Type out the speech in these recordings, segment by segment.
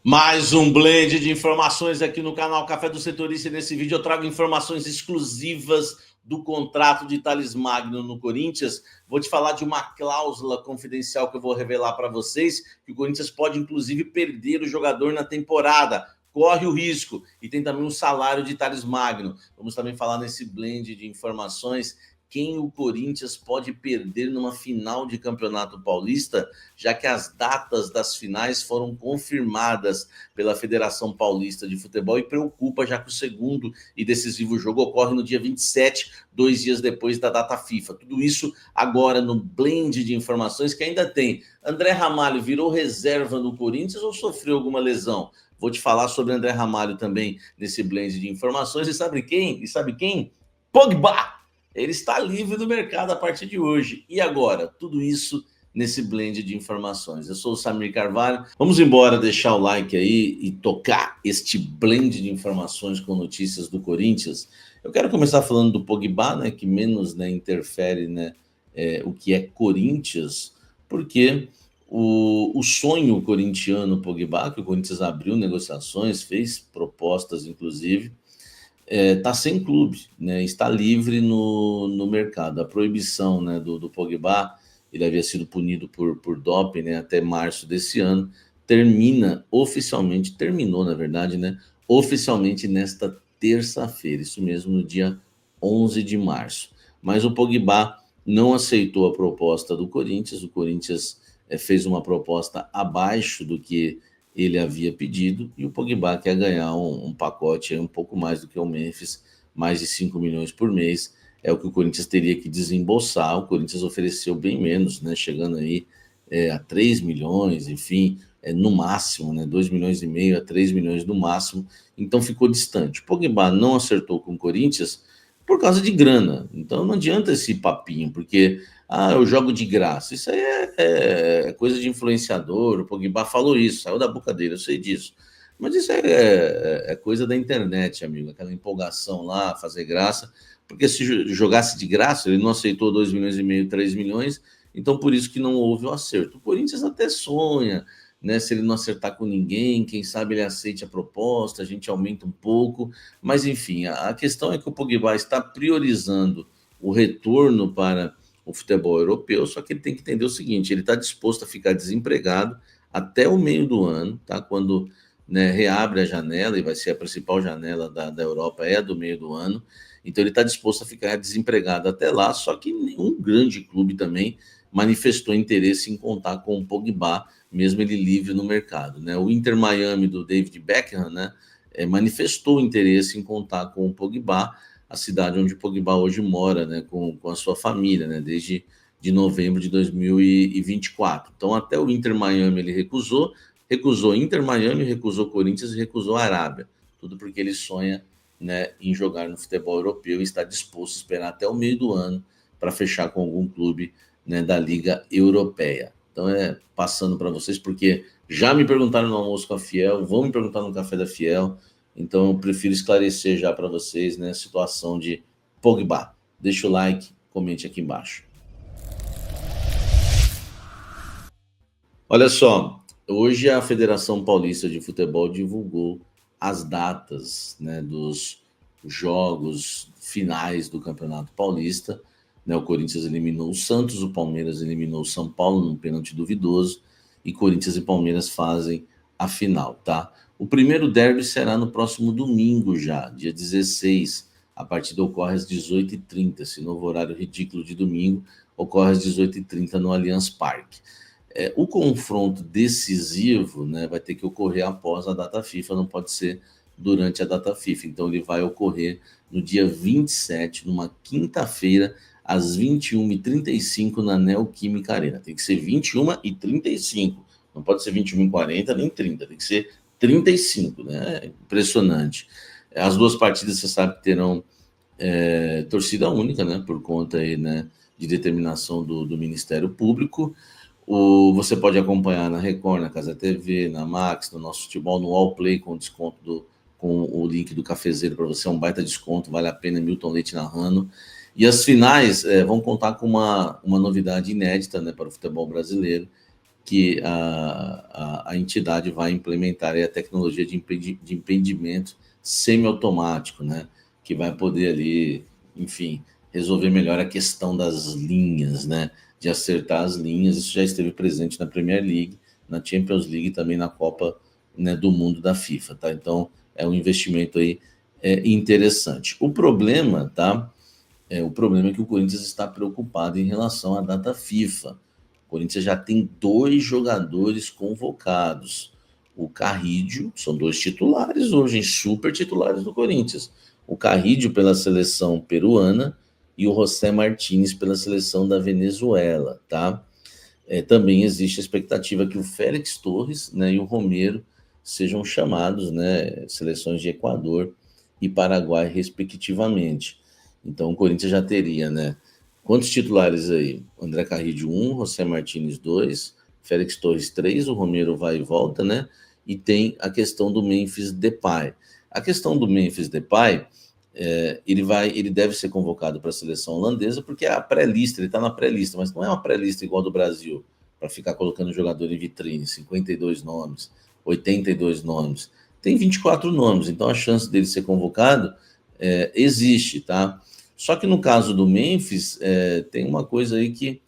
Mais um blend de informações aqui no canal Café do Setorista. E nesse vídeo eu trago informações exclusivas do contrato de Thales Magno no Corinthians. Vou te falar de uma cláusula confidencial que eu vou revelar para vocês, que o Corinthians pode inclusive perder o jogador na temporada. Corre o risco. E tem também o salário de Thales Magno. Vamos também falar nesse blend de informações quem o Corinthians pode perder numa final de Campeonato Paulista, já que as datas das finais foram confirmadas pela Federação Paulista de Futebol e preocupa, já que o segundo e decisivo jogo ocorre no dia 27, 2 dias depois da data FIFA. Tudo isso agora no blend de informações que ainda tem. André Ramalho virou reserva no Corinthians ou sofreu alguma lesão? Vou te falar sobre André Ramalho também nesse blend de informações. E sabe quem? Pogba! Ele está livre do mercado a partir de hoje. E agora? Tudo isso nesse blend de informações. Eu sou o Samir Carvalho. Vamos embora deixar o like aí e tocar este blend de informações com notícias do Corinthians. Eu quero começar falando do Pogba, né, que menos, né, interfere, né, o que é Corinthians, porque o sonho corintiano Pogba, que o Corinthians abriu negociações, fez propostas, inclusive, está sem clube, né? Está livre no mercado. A proibição, né, do Pogba, ele havia sido punido por doping, né, até março desse ano, terminou, na verdade, né, oficialmente nesta terça-feira, isso mesmo, no dia 11 de março. Mas o Pogba não aceitou a proposta do Corinthians, o Corinthians fez uma proposta abaixo do que ele havia pedido, e o Pogba quer ganhar um pacote aí um pouco mais do que o Memphis, mais de 5 milhões por mês, é o que o Corinthians teria que desembolsar. O Corinthians ofereceu bem menos, né, chegando aí a 3 milhões, enfim, no máximo, né, 2 milhões e meio a 3 milhões no máximo, então ficou distante. O Pogba não acertou com o Corinthians por causa de grana, então não adianta esse papinho, porque eu jogo de graça. Isso aí é coisa de influenciador. O Pogba falou isso, saiu da boca dele, eu sei disso. Mas isso é coisa da internet, amigo. Aquela empolgação lá, fazer graça. Porque se jogasse de graça, ele não aceitou 2 milhões e meio, 3 milhões. Então, por isso que não houve o acerto. O Corinthians até sonha, né? Se ele não acertar com ninguém, quem sabe ele aceite a proposta, a gente aumenta um pouco. Mas, enfim, a questão é que o Pogba está priorizando o retorno para o futebol europeu, só que ele tem que entender o seguinte: ele está disposto a ficar desempregado até o meio do ano, tá? Quando, né, reabre a janela, e vai ser a principal janela da Europa, é a do meio do ano, então ele está disposto a ficar desempregado até lá, só que nenhum grande clube também manifestou interesse em contar com o Pogba, mesmo ele livre no mercado, né? O Inter Miami do David Beckham, né, manifestou interesse em contar com o Pogba, a cidade onde o Pogba hoje mora, né, com a sua família, né, desde de novembro de 2024. Então, até o Inter Miami ele recusou Inter Miami, recusou Corinthians e recusou a Arábia. Tudo porque ele sonha, né, em jogar no futebol europeu e está disposto a esperar até o meio do ano para fechar com algum clube, né, da Liga Europeia. Então, passando para vocês, porque já me perguntaram no almoço com a Fiel, vão me perguntar no Café da Fiel. Então, eu prefiro esclarecer já para vocês, né, a situação de Pogba. Deixa o like, comente aqui embaixo. Olha só, hoje a Federação Paulista de Futebol divulgou as datas, né, dos jogos finais do Campeonato Paulista. Né, o Corinthians eliminou o Santos, o Palmeiras eliminou o São Paulo num pênalti duvidoso, e Corinthians e Palmeiras fazem a final, tá? O primeiro derby será no próximo domingo já, dia 16. A partida ocorre às 18h30. Esse novo horário ridículo de domingo ocorre às 18h30 no Allianz Parque. O confronto decisivo, né, vai ter que ocorrer após a data FIFA, não pode ser durante a data FIFA. Então ele vai ocorrer no dia 27, numa quinta-feira, às 21h35 na Neoquímica Arena. Tem que ser 21h35, não pode ser 21h40 nem 30, tem que ser 35, né? Impressionante. As duas partidas, você sabe que terão torcida única, né? Por conta aí, né, de determinação do Ministério Público. Você pode acompanhar na Record, na Casa TV, na Max, no Nosso Futebol, no Allplay, com desconto com o link do cafezeiro para você, é um baita desconto, vale a pena, Milton Leite narrando. E as finais vão contar com uma novidade inédita, né, para o futebol brasileiro, que a entidade vai implementar a tecnologia de impedimento semiautomático, né? Que vai poder ali, enfim, resolver melhor a questão das linhas, né? De acertar as linhas. Isso já esteve presente na Premier League, na Champions League e também na Copa, né, do Mundo da FIFA, tá? Então, é um investimento aí interessante. O problema, tá? O problema é que o Corinthians está preocupado em relação à data FIFA. O Corinthians já tem 2 jogadores convocados. O Carrídio, são 2 titulares hoje, super titulares do Corinthians. O Carrídio pela seleção peruana e o José Martínez pela seleção da Venezuela, tá? Também existe a expectativa que o Félix Torres, né, e o Romero sejam chamados, né, seleções de Equador e Paraguai, respectivamente. Então, o Corinthians já teria, né? Quantos titulares aí? André Carrillo, 1, José Martínez, 2, Félix Torres, 3, o Romero vai e volta, né? E tem a questão do Memphis Depay. A questão do Memphis Depay, ele deve ser convocado para a seleção holandesa, porque é a pré-lista, ele está na pré-lista, mas não é uma pré-lista igual do Brasil, para ficar colocando jogador em vitrine, 52 nomes, 82 nomes. Tem 24 nomes, então a chance dele ser convocado existe, tá? Só que no caso do Memphis, tem uma coisa aí que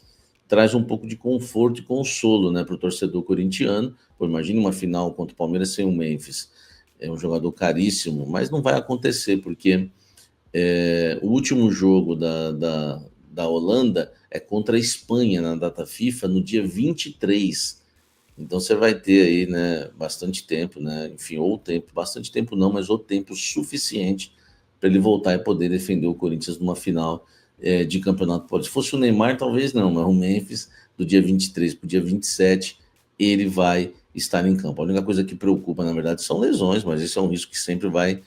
traz um pouco de conforto e consolo, né, para o torcedor corintiano. Pô, imagine uma final contra o Palmeiras sem o Memphis. É um jogador caríssimo, mas não vai acontecer, porque o último jogo da Holanda é contra a Espanha na data FIFA no dia 23. Então você vai ter aí, né, bastante tempo, né? Enfim, ou tempo, bastante tempo não, mas o tempo suficiente para ele voltar e poder defender o Corinthians numa final de campeonato. Pode, se fosse o Neymar, talvez não, mas o Memphis, do dia 23 para o dia 27, ele vai estar em campo. A única coisa que preocupa, na verdade, são lesões, mas isso é um risco que sempre vai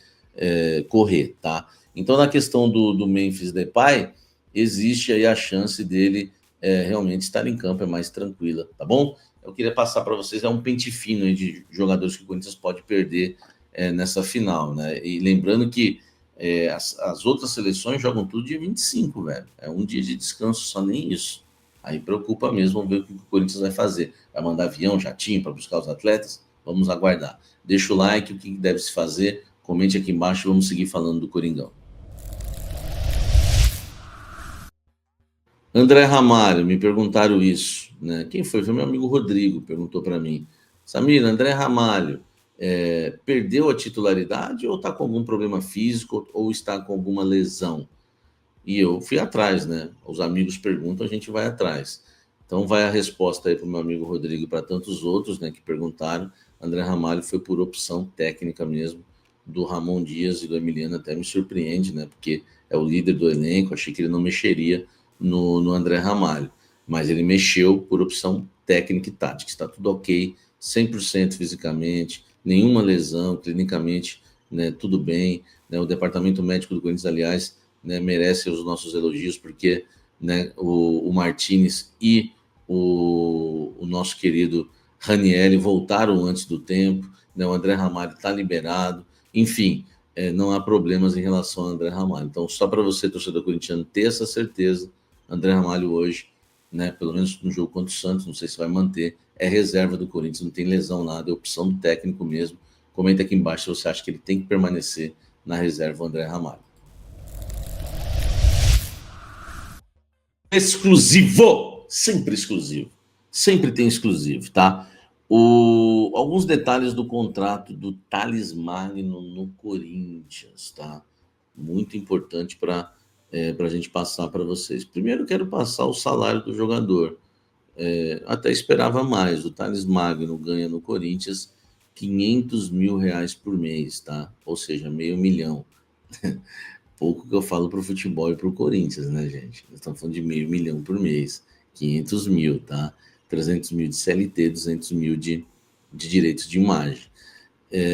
correr, tá? Então, na questão do Memphis Depay, existe aí a chance dele realmente estar em campo, é mais tranquila, tá bom? Eu queria passar para vocês, um pente fino aí de jogadores que o Corinthians pode perder nessa final, né? E lembrando que as outras seleções jogam tudo dia 25, velho. É um dia de descanso, só nem isso. Aí preocupa mesmo, vamos ver o que o Corinthians vai fazer. Vai mandar avião, jatinho para buscar os atletas? Vamos aguardar. Deixa o like, o que deve se fazer, comente aqui embaixo e vamos seguir falando do Coringão. André Ramalho, me perguntaram isso, né? Quem foi? Foi meu amigo Rodrigo, perguntou para mim. Samir, André Ramalho, perdeu a titularidade ou está com algum problema físico ou está com alguma lesão? E eu fui atrás, né? Os amigos perguntam, a gente vai atrás. Então vai a resposta aí para o meu amigo Rodrigo e para tantos outros, né, que perguntaram. André Ramalho foi por opção técnica mesmo do Ramon Dias e do Emiliano, até me surpreende, né? Porque é o líder do elenco, achei que ele não mexeria no André Ramalho, mas ele mexeu por opção técnica e tática, está tudo ok, 100% fisicamente, nenhuma lesão, clinicamente, né, tudo bem, né, o departamento médico do Corinthians, aliás, né, merece os nossos elogios, porque, né, o Martínez e o nosso querido Ranieri voltaram antes do tempo, né, o André Ramalho está liberado, enfim, não há problemas em relação ao André Ramalho. Então, só para você, torcedor corintiano, ter essa certeza, André Ramalho hoje, né, pelo menos no jogo contra o Santos, não sei se vai manter, é reserva do Corinthians, não tem lesão nada, é opção do técnico mesmo. Comenta aqui embaixo se você acha que ele tem que permanecer na reserva, o André Ramalho. Exclusivo! Sempre exclusivo. Sempre tem exclusivo, tá? Alguns detalhes do contrato do Thales Magno no Corinthians, tá? Muito importante para a gente passar para vocês. Primeiro, quero passar o salário do jogador. Até esperava mais. O Thales Magno ganha no Corinthians R$ 500 mil por mês, tá? Ou seja, meio milhão. Pouco que eu falo para o futebol e para o Corinthians, né, gente? Nós estamos falando de R$ 500 mil por mês. 500 mil, tá? 300 mil de CLT, 200 mil de direitos de imagem.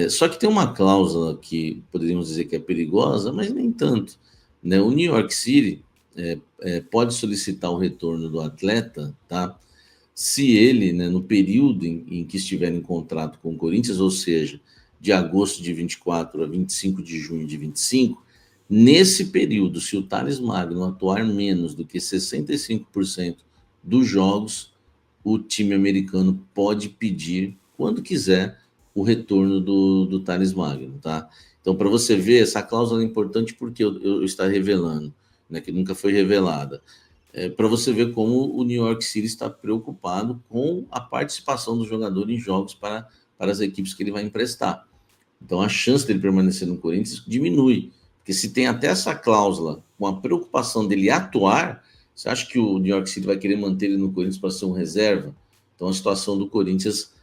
Só que tem uma cláusula que poderíamos dizer que é perigosa, mas nem tanto, né? O New York City pode solicitar o retorno do atleta, tá? Se ele, né, no período em que estiver em contrato com o Corinthians, ou seja, de agosto de 24 a 25 de junho de 25, nesse período, se o Thales Magno atuar menos do que 65% dos jogos, o time americano pode pedir, quando quiser, o retorno do Thales Magno, tá? Então, para você ver, essa cláusula é importante porque eu estou revelando, né, que nunca foi revelada. Para você ver como o New York City está preocupado com a participação do jogador em jogos para as equipes que ele vai emprestar. Então, a chance dele permanecer no Corinthians diminui. Porque se tem até essa cláusula com a preocupação dele atuar, você acha que o New York City vai querer manter ele no Corinthians para ser um reserva? Então, a situação do Corinthians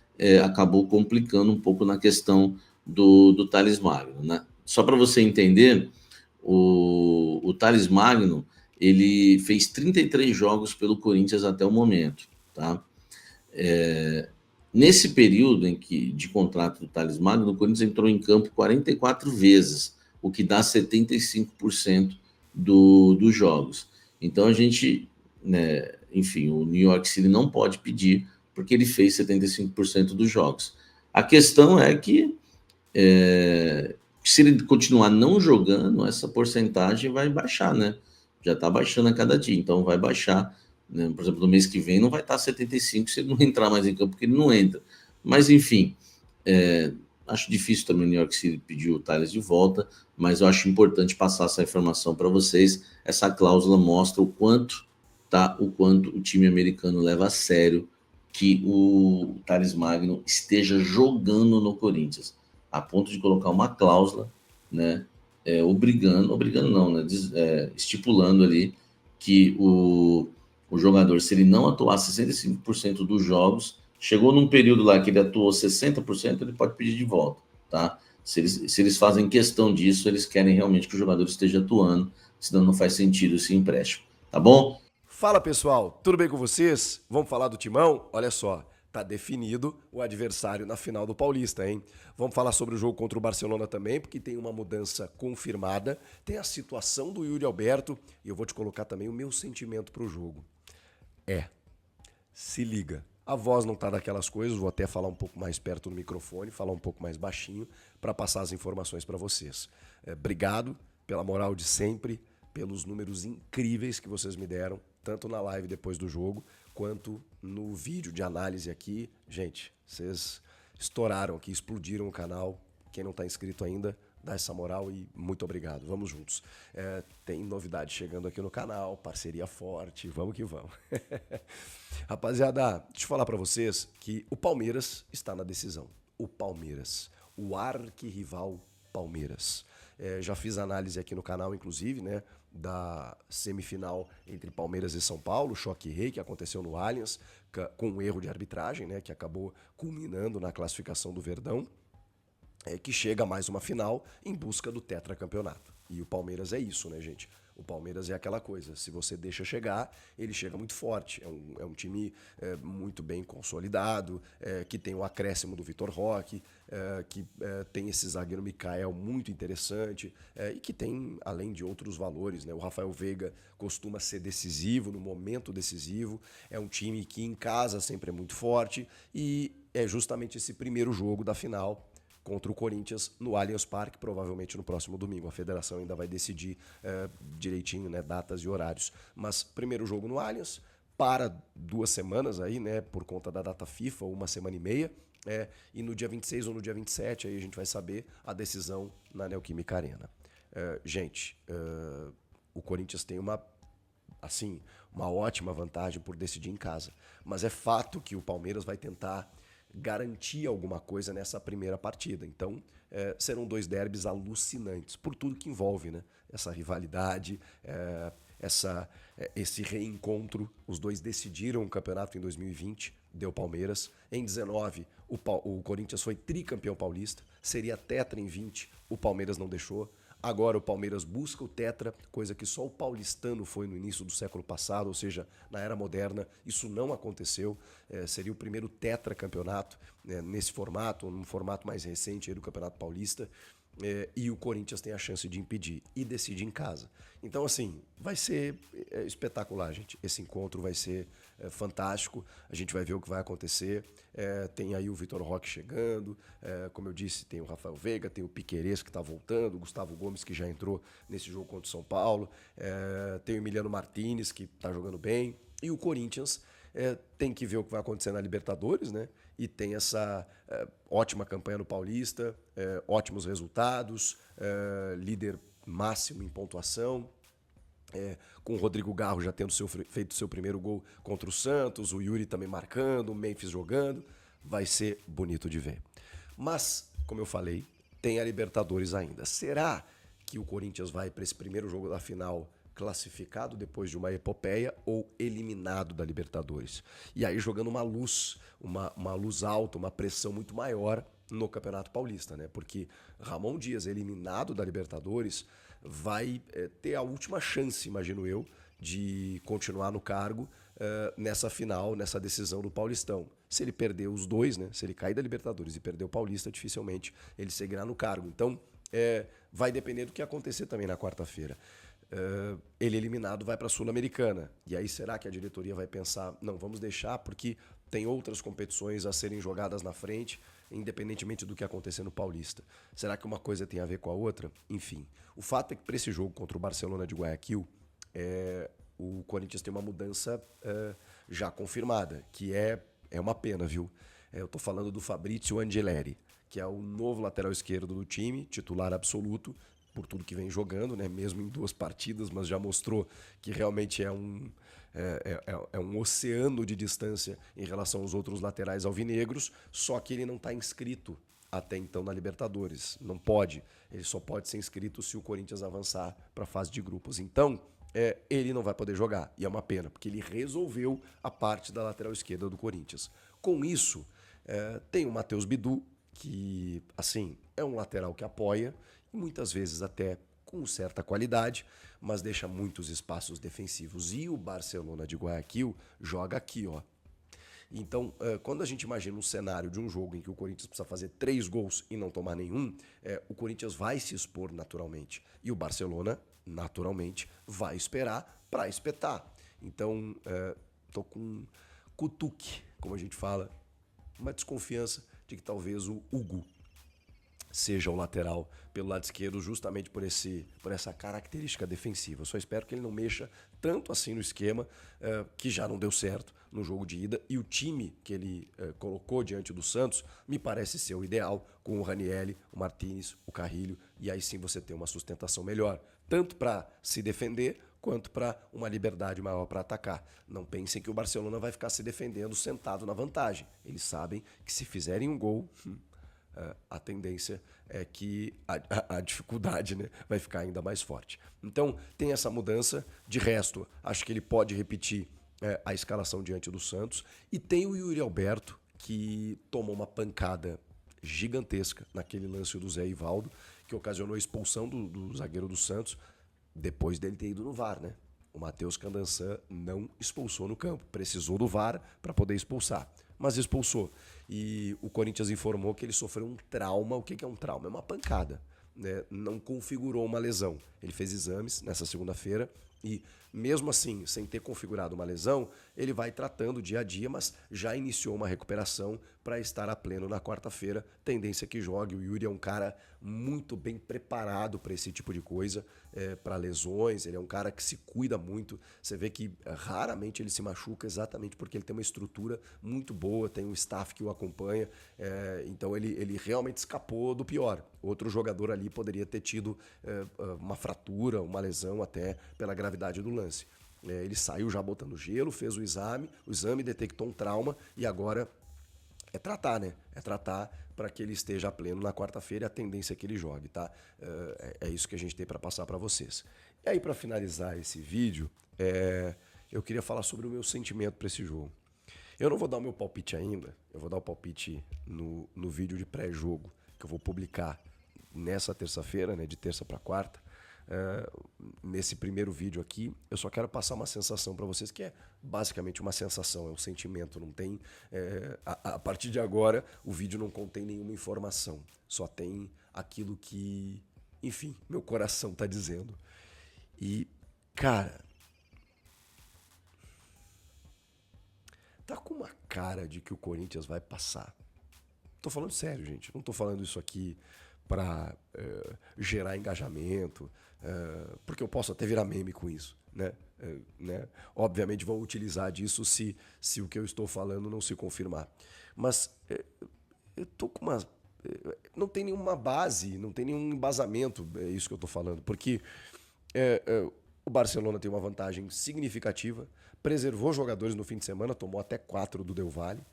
acabou complicando um pouco na questão do Thales Magno, né? Só para você entender, o Thales Magno, ele fez 33 jogos pelo Corinthians até o momento, tá? Nesse período de contrato do Thales Magno, o Corinthians entrou em campo 44 vezes, o que dá 75% dos jogos. Então a gente, né, enfim, o New York City não pode pedir, porque ele fez 75% dos jogos. A questão é que se ele continuar não jogando, essa porcentagem vai baixar, né? Já está baixando a cada dia, então vai baixar, né? Por exemplo, no mês que vem não vai estar 75 se ele não entrar mais em campo, porque ele não entra. Mas, enfim, acho difícil também o New York City pedir o Thales de volta, mas eu acho importante passar essa informação para vocês. Essa cláusula mostra o quanto o time americano leva a sério que o Thales Magno esteja jogando no Corinthians, a ponto de colocar uma cláusula, né, obrigando não, né, estipulando ali que o jogador, se ele não atuar 65% dos jogos, chegou num período lá que ele atuou 60%, ele pode pedir de volta, tá? Se eles fazem questão disso, eles querem realmente que o jogador esteja atuando, senão não faz sentido esse empréstimo, tá bom? Fala pessoal, tudo bem com vocês? Vamos falar do Timão? Olha só, tá definido o adversário na final do Paulista, hein? Vamos falar sobre o jogo contra o Barcelona também, porque tem uma mudança confirmada, tem a situação do Yuri Alberto e eu vou te colocar também o meu sentimento pro jogo. Se liga. A voz não tá daquelas coisas, vou até falar um pouco mais perto do microfone, falar um pouco mais baixinho para passar as informações para vocês. Obrigado pela moral de sempre, pelos números incríveis que vocês me deram, tanto na live depois do jogo, quanto no vídeo de análise aqui. Gente, vocês estouraram aqui, explodiram o canal. Quem não está inscrito ainda, dá essa moral e muito obrigado. Vamos juntos. Tem novidade chegando aqui no canal, parceria forte, vamos que vamos. Rapaziada, deixa eu falar para vocês que o Palmeiras está na decisão. O Palmeiras, o arquirrival Palmeiras. Já fiz análise aqui no canal, inclusive, né, da semifinal entre Palmeiras e São Paulo, choque rei, que aconteceu no Allianz, com um erro de arbitragem, né, que acabou culminando na classificação do Verdão, que chega a mais uma final em busca do tetracampeonato. E o Palmeiras é isso, né, gente? O Palmeiras é aquela coisa, se você deixa chegar, ele chega muito forte. É um time muito bem consolidado, que tem o acréscimo do Vitor Roque, que tem esse zagueiro Mikael muito interessante e que tem, além de outros valores, né? O Rafael Veiga costuma ser decisivo, no momento decisivo. É um time que em casa sempre é muito forte e é justamente esse primeiro jogo da final contra o Corinthians no Allianz Parque, provavelmente no próximo domingo. A federação ainda vai decidir direitinho, né, datas e horários. Mas primeiro jogo no Allianz, para 2 semanas aí, né, por conta da data FIFA, 1 semana e meia. E no dia 26 ou no dia 27 aí a gente vai saber a decisão na Neoquímica Arena. Gente, o Corinthians tem uma ótima vantagem por decidir em casa. Mas é fato que o Palmeiras vai tentar garantir alguma coisa nessa primeira partida. Então, serão 2 derbys alucinantes, por tudo que envolve, né? Essa rivalidade, esse reencontro. Os dois decidiram o campeonato em 2020, deu Palmeiras. Em 19, o Corinthians foi tricampeão paulista, seria tetra em 20, o Palmeiras não deixou. Agora o Palmeiras busca o tetra, coisa que só o paulistano foi no início do século passado, ou seja, na era moderna, isso não aconteceu. Seria o primeiro tetracampeonato nesse formato, ou num formato mais recente aí do Campeonato Paulista. E o Corinthians tem a chance de impedir e decide em casa. Então, assim, vai ser espetacular, gente. Esse encontro vai ser fantástico. A gente vai ver o que vai acontecer. Tem aí o Vitor Roque chegando. Como eu disse, tem o Rafael Veiga, tem o Piquerez que está voltando, o Gustavo Gomes que já entrou nesse jogo contra o São Paulo. Tem o Emiliano Martinez que está jogando bem. E o Corinthians tem que ver o que vai acontecer na Libertadores, né? E tem essa ótima campanha no Paulista, ótimos resultados, líder máximo em pontuação. Com o Rodrigo Garro já tendo feito seu primeiro gol contra o Santos, o Yuri também marcando, o Memphis jogando. Vai ser bonito de ver. Mas, como eu falei, tem a Libertadores ainda. Será que o Corinthians vai para esse primeiro jogo da final classificado depois de uma epopeia ou eliminado da Libertadores? E aí jogando uma luz alta, uma pressão muito maior no Campeonato Paulista, né? Porque Ramon Dias, eliminado da Libertadores, vai ter a última chance, imagino eu, de continuar no cargo nessa final, nessa decisão do Paulistão. Se ele perder os dois, né? Se ele cair da Libertadores e perder o Paulista, dificilmente ele seguirá no cargo. Então, vai depender do que acontecer também na quarta-feira. Ele eliminado vai para a Sul-Americana. E aí será que a diretoria vai pensar, não, vamos deixar porque tem outras competições a serem jogadas na frente, independentemente do que acontecer no Paulista. Será que uma coisa tem a ver com a outra? Enfim, o fato é que para esse jogo contra o Barcelona de Guayaquil, o Corinthians tem uma mudança já confirmada, que é uma pena, viu? Eu tô falando do Fabrício Angeleri, que é o novo lateral esquerdo do time, titular absoluto, por tudo que vem jogando, né? Mesmo em 2 partidas, mas já mostrou que realmente é um oceano de distância em relação aos outros laterais alvinegros, só que ele não está inscrito até então na Libertadores. Não pode. Ele só pode ser inscrito se o Corinthians avançar para a fase de grupos. Então, ele não vai poder jogar. E é uma pena, porque ele resolveu a parte da lateral esquerda do Corinthians. Com isso, tem o Matheus Bidu, que, assim, é um lateral que apoia, e muitas vezes até com certa qualidade, mas deixa muitos espaços defensivos. E o Barcelona de Guayaquil joga aqui, ó. Então, quando a gente imagina um cenário de um jogo em que o Corinthians precisa fazer 3 gols e não tomar nenhum, o Corinthians vai se expor naturalmente. E o Barcelona, naturalmente, vai esperar para espetar. Então, tô com um cutuque, como a gente fala, uma desconfiança de que talvez o Hugo seja o lateral pelo lado esquerdo, justamente por essa característica defensiva. Eu só espero que ele não mexa tanto assim no esquema, que já não deu certo no jogo de ida, e o time que ele colocou diante do Santos me parece ser o ideal, com o Ranieri, o Martínez, o Carrilho, e aí sim você tem uma sustentação melhor, tanto para se defender, quanto para uma liberdade maior para atacar. Não pensem que o Barcelona vai ficar se defendendo sentado na vantagem. Eles sabem que se fizerem um gol, a tendência é que a dificuldade, né, vai ficar ainda mais forte. Então, tem essa mudança. De resto, acho que ele pode repetir a escalação diante do Santos. E tem o Yuri Alberto, que tomou uma pancada gigantesca naquele lance do Zé Ivaldo, que ocasionou a expulsão do zagueiro do Santos, depois dele ter ido no VAR, né? O Matheus Candançan não expulsou no campo. Precisou do VAR para poder expulsar, mas expulsou. E o Corinthians informou que ele sofreu um trauma. O que é um trauma? É uma pancada, né? Não configurou uma lesão. Ele fez exames nessa segunda-feira e, mesmo assim, sem ter configurado uma lesão, ele vai tratando dia a dia, mas já iniciou uma recuperação para estar a pleno na quarta-feira. Tendência que jogue. O Yuri é um cara muito bem preparado para esse tipo de coisa, para lesões. Ele é um cara que se cuida muito. Você vê que raramente ele se machuca, exatamente porque ele tem uma estrutura muito boa, tem um staff que o acompanha. Então ele realmente escapou do pior. Outro jogador ali poderia ter tido uma fratura, uma lesão até pela gravidade do lance. Ele saiu já botando gelo, fez o exame detectou um trauma e agora é tratar, né? É tratar para que ele esteja a pleno na quarta-feira e a tendência é que ele jogue, tá? É isso que a gente tem para passar para vocês. E aí, para finalizar esse vídeo, eu queria falar sobre o meu sentimento para esse jogo. Eu não vou dar o meu palpite ainda, eu vou dar o palpite no vídeo de pré-jogo que eu vou publicar nessa terça-feira, né? De terça para quarta. Nesse primeiro vídeo aqui, eu só quero passar uma sensação para vocês, que é basicamente uma sensação, é um sentimento, não tem... a partir de agora, o vídeo não contém nenhuma informação, só tem aquilo que, enfim, meu coração tá dizendo. E, cara, tá com uma cara de que o Corinthians vai passar. Tô falando sério, gente, não tô falando isso aqui para gerar engajamento, porque eu posso até virar meme com isso, né? né? Obviamente vão utilizar disso se o que eu estou falando não se confirmar. Mas eu tô com uma... Não tem nenhuma base, não tem nenhum embasamento, é isso que eu estou falando. Porque o Barcelona tem uma vantagem significativa, preservou jogadores no fim de semana, tomou até 4 do Del Valle,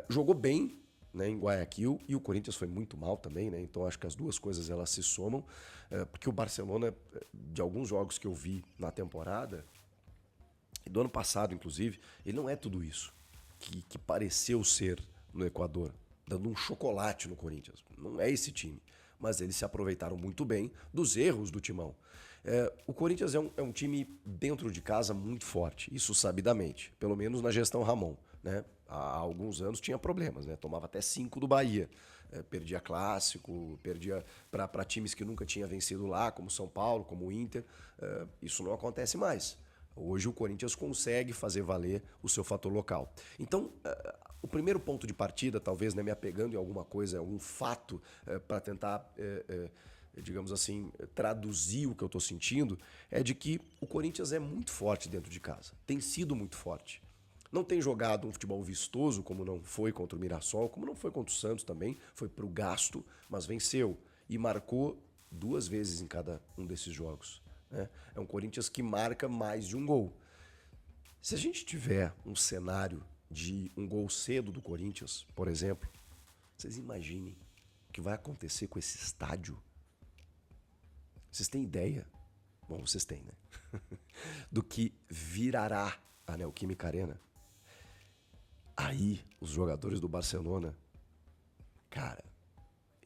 jogou bem, né, em Guayaquil, e o Corinthians foi muito mal também, né? Então acho que as duas coisas elas se somam, porque o Barcelona, de alguns jogos que eu vi na temporada, e do ano passado inclusive, ele não é tudo isso que pareceu ser no Equador, dando um chocolate no Corinthians. Não é esse time. Mas eles se aproveitaram muito bem dos erros do Timão. O Corinthians é um time dentro de casa muito forte, isso sabidamente, pelo menos na gestão Ramon, né? Há alguns anos tinha problemas, né? Tomava até 5 do Bahia, perdia clássico, perdia para times que nunca tinha vencido lá, como São Paulo, como o Inter. Isso não acontece mais. Hoje o Corinthians consegue fazer valer o seu fator local. Então, o primeiro ponto de partida, talvez, né, me apegando em alguma coisa, algum fato, para tentar, digamos assim, traduzir o que eu estou sentindo, é de que o Corinthians é muito forte dentro de casa. Tem sido muito forte. Não tem jogado um futebol vistoso, como não foi contra o Mirassol, como não foi contra o Santos também, foi pro gasto, mas venceu. E marcou 2 vezes em cada um desses jogos. Né? É um Corinthians que marca mais de um gol. Se a gente tiver um cenário de um gol cedo do Corinthians, por exemplo, vocês imaginem o que vai acontecer com esse estádio. Vocês têm ideia? Bom, vocês têm, né? Do que virará a Neoquímica Arena. Aí, os jogadores do Barcelona, cara,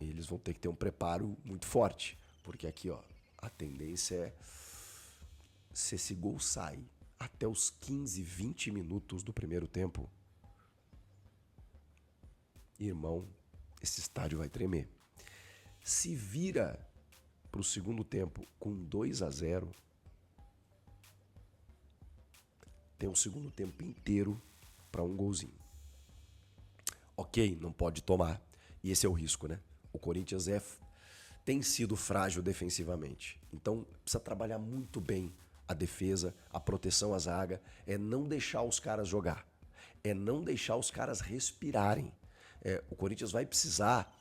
eles vão ter que ter um preparo muito forte. Porque aqui, ó, a tendência é, se esse gol sai até os 15, 20 minutos do primeiro tempo, irmão, esse estádio vai tremer. Se vira pro segundo tempo com 2-0, tem um segundo tempo inteiro para um golzinho. Ok, não pode tomar. E esse é o risco, né? O Corinthians tem sido frágil defensivamente. Então precisa trabalhar muito bem a defesa, a proteção à zaga. É não deixar os caras jogar. É não deixar os caras respirarem. O Corinthians vai precisar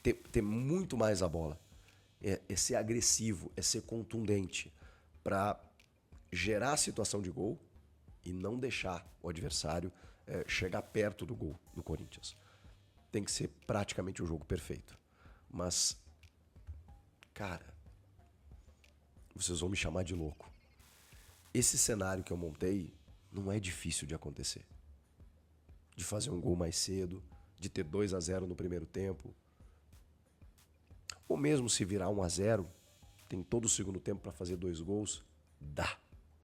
ter muito mais a bola. É ser agressivo, é ser contundente para gerar a situação de gol e não deixar o adversário chegar perto do gol do Corinthians. Tem que ser praticamente o jogo perfeito. Mas, cara, vocês vão me chamar de louco. Esse cenário que eu montei não é difícil de acontecer. De fazer um gol mais cedo, de ter 2-0 no primeiro tempo. Ou mesmo se virar 1-0, tem todo o segundo tempo para fazer 2 gols, dá.